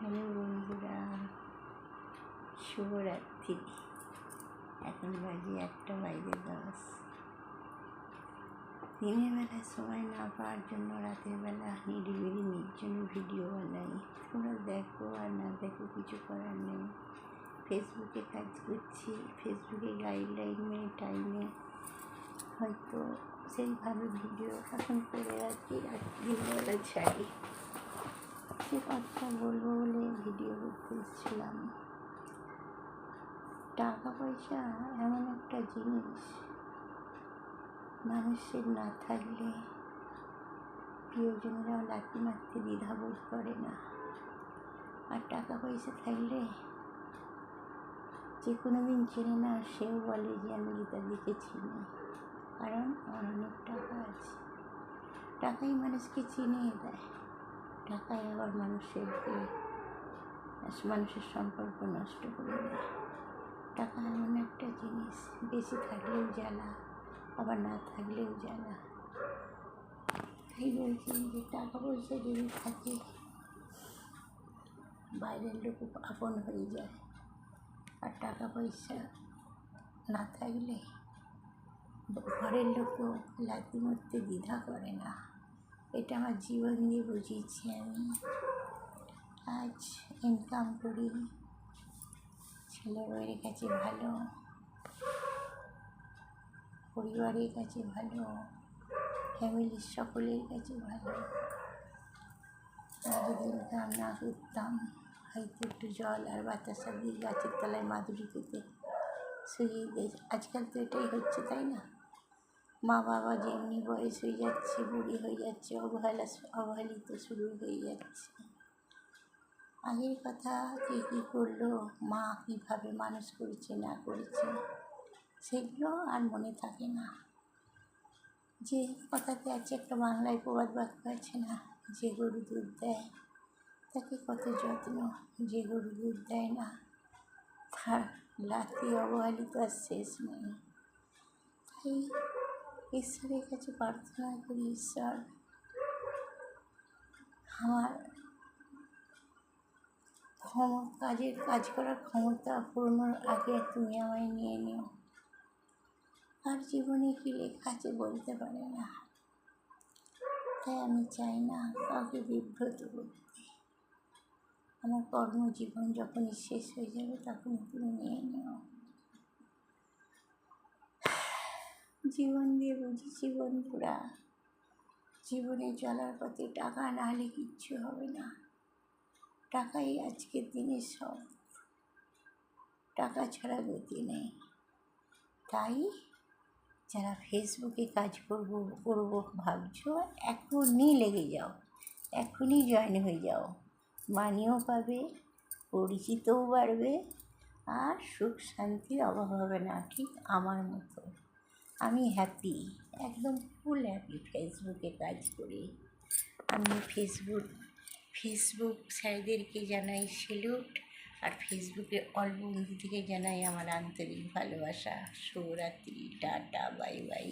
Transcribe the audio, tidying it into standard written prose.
Hello বন্ধুরা, শুভরাত্রি। এখন বাজে 1:10। দিনের বেলা সময় না পাওয়ার জন্য রাতের বেলা নিরিবিলি নির্জন ভিডিও বানাই। তোমরা দেখো আর না দেখো, কিছু করার নেই। ফেসবুকে কাজ করছি, ফেসবুকে গাইডলাইনে টাইমে হয়তো সেইভাবে ভিডিও এখন করে রাখি, দিনবেলা ছাড়ি। সে কথা বলবো বলে ভিডিও করতে এসেছিলাম। টাকা পয়সা এমন একটা জিনিস, মানুষের না থাকলে প্রিয়জনেরাও লাথি মারতে দ্বিধাবোধ করে না। আর টাকা পয়সা থাকলে যে কোনো দিন চেনে না, সেও বলে যে আমি গীতাদিকে চিনি, কারণ আমার অনেক টাকা আছে। টাকাই মানুষকে চিনিয়ে দেয়, টাকাই আবার মানুষের সম্পর্ক নষ্ট করে দেয়। টাকা এমন একটা জিনিস, বেশি থাকলেও জ্বালা, আবার না থাকলেও জ্বালা। তাই বলছি যে টাকা পয়সা যদি থাকে, বাইরের লোক আপন হয়ে যায়, আর টাকা পয়সা না থাকলে ঘরের লোকও লাথি মারতে দ্বিধা করে না। এটা আমার জীবন দিয়ে বুঝিয়েছি আমি। আজ ইনকাম করি, ছেলে মেয়ের কাছে ভালো, পরিবারের কাছে ভালো, ফ্যামিলির সকলের কাছে ভালো। যদি ইনকাম না করতাম, হয়তো একটু জল আর বাতাসা দিয়ে গাছের তলায় মাদুরি পেতে শুয়ে দিয়ে, আজকাল তো এটাই হচ্ছে, তাই না? মা বাবা যেমনি বয়স হয়ে যাচ্ছে, বুড়ি হয়ে যাচ্ছে, অবহেলিত শুরু হয়ে যাচ্ছে। আগের কথা কে কী করলো, মা কীভাবে মানুষ করেছে না করেছে, সেগুলো আর মনে থাকে না। যে কথাতে আছে, একটা বাংলায় প্রবাদ বাক্য আছে না, যে গরু দুধ দেয় তাকে কত যত্ন, যে গরু দুধ দেয় না তার লাথি অবহেলিত আর শেষ নেই। তাই ঈশ্বরের কাছে প্রার্থনা করি, ঈশ্বর আমার কাজ করার ক্ষমতা পুরোনোর আগে তুমি আমায় নিয়ে নিও। আর জীবনে কী লেখা আছে বলতে পারে না, তাই আমি চাই না কাউকে বিব্রত করতে। আমার কর্মজীবন যখনই শেষ হয়ে যাবে, তখনই তুমি নিয়ে নিও। জীবন দিয়ে বুঝেছি বন্ধুরা, জীবনে চলার পথে টাকা না হলে কিচ্ছু হবে না। টাকাই আজকের দিনের সব, টাকা ছাড়া গতি নেই। তাই যারা ফেসবুকে কাজ করবো ভাবছো, এখনই লেগে যাও, এখনই জয়েন হয়ে যাও। মানিও পাবে, পরিচিতও বাড়বে, আর সুখ শান্তির অভাব হবে না। ঠিক আমার মতো আমি হ্যাপি, একদম ফুল হ্যাপি ফেসবুকে কাজ করি। আমি ফেসবুক স্যারদেরকে জানাই সেলুট, আর ফেসবুকে অল বন্ধু থেকে জানাই আমার আন্তরিক ভালোবাসা। শুভরাত্রি, টাটা, বাই বাই।